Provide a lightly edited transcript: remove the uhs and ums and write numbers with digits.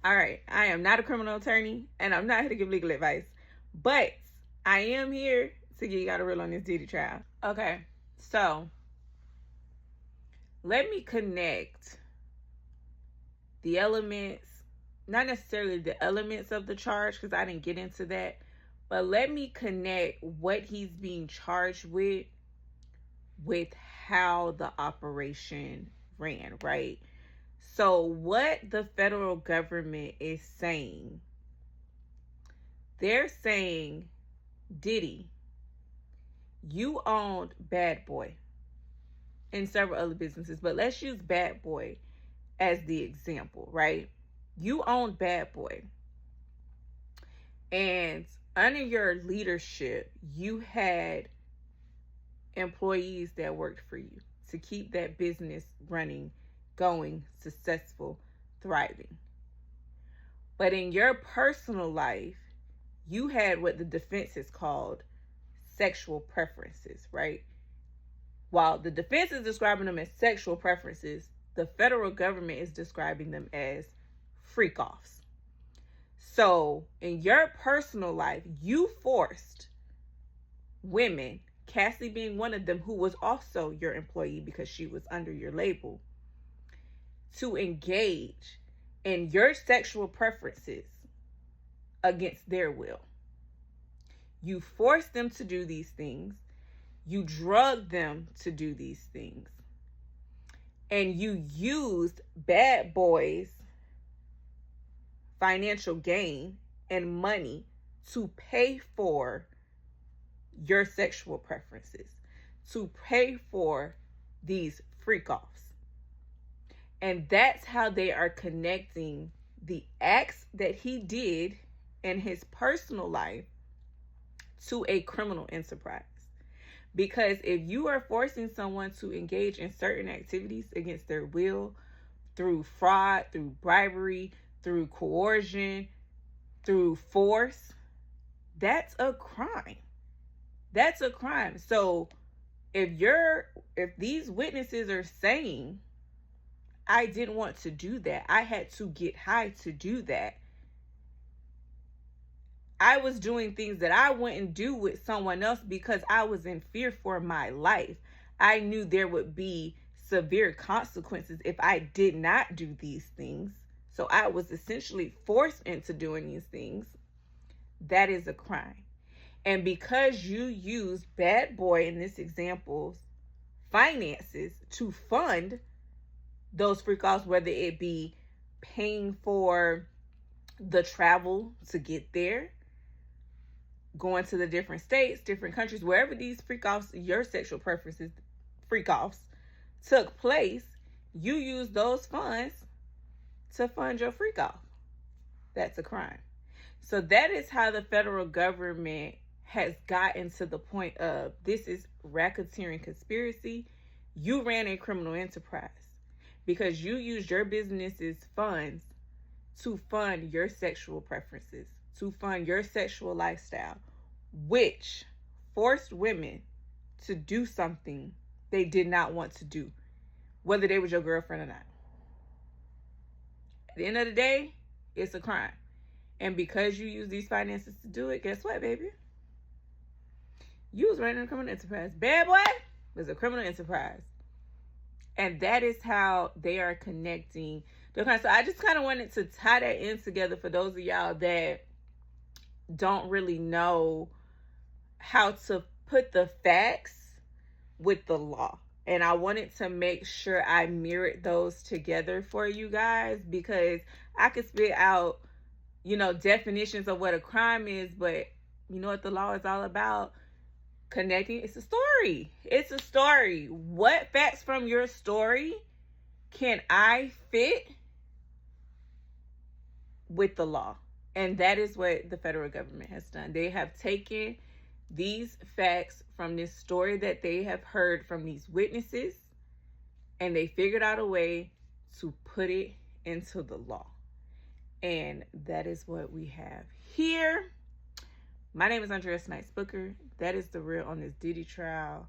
All right, I am not a criminal attorney, and I'm not here to give legal advice, but I am here to get you got a real on this Diddy trial. Okay, so let me connect the elements, not necessarily the elements of the charge, because I didn't get into that, but let me connect what he's being charged with how the operation ran, right? So what the federal government is saying, they're saying, Diddy, you owned Bad Boy and several other businesses, but let's use Bad Boy as the example, right? You owned Bad Boy, and under your leadership, you had employees that worked for you to keep that business running, going, successful, thriving. But in your personal life, you had what the defense is called sexual preferences, right? While the defense is describing them as sexual preferences, the federal government is describing them as freak-offs. So in your personal life, you forced women, Cassie being one of them, who was also your employee because she was under your label, to engage in your sexual preferences against their will. You forced them to do these things. You drugged them to do these things. And you used Bad Boy's financial gain and money to pay for your sexual preferences, to pay for these freak-offs. And that's how they are connecting the acts that he did in his personal life to a criminal enterprise. Because if you are forcing someone to engage in certain activities against their will, through fraud, through bribery, through coercion, through force, that's a crime. That's a crime. So if these witnesses are saying, I didn't want to do that, I had to get high to do that, I was doing things that I wouldn't do with someone else because I was in fear for my life. I knew there would be severe consequences if I did not do these things. So I was essentially forced into doing these things. That is a crime. And because you used Bad Boy in this example's finances to fund those freak-offs, whether it be paying for the travel to get there, going to the different states, different countries, wherever these freak-offs, your sexual preferences, freak-offs took place, you use those funds to fund your freak-off. That's a crime. So that is how the federal government has gotten to the point of, this is racketeering conspiracy. You ran a criminal enterprise because you used your business's funds to fund your sexual preferences, to fund your sexual lifestyle, which forced women to do something they did not want to do, whether they was your girlfriend or not. At the end of the day, it's a crime. And because you use these finances to do it, guess what, baby? You was running a criminal enterprise. Bad Boy was a criminal enterprise. And that is how they are connecting. So I just kind of wanted to tie that in together for those of y'all that don't really know how to put the facts with the law. And I wanted to make sure I mirrored those together for you guys, because I could spit out, definitions of what a crime is, but you know what the law is all about? Connecting. It's a story. It's a story. What facts from your story can I fit with the law? And that is what the federal government has done. They have taken these facts from this story that they have heard from these witnesses, and they figured out a way to put it into the law. And that is what we have here. My name is Snipes-Booker. That is the real on this Diddy trial.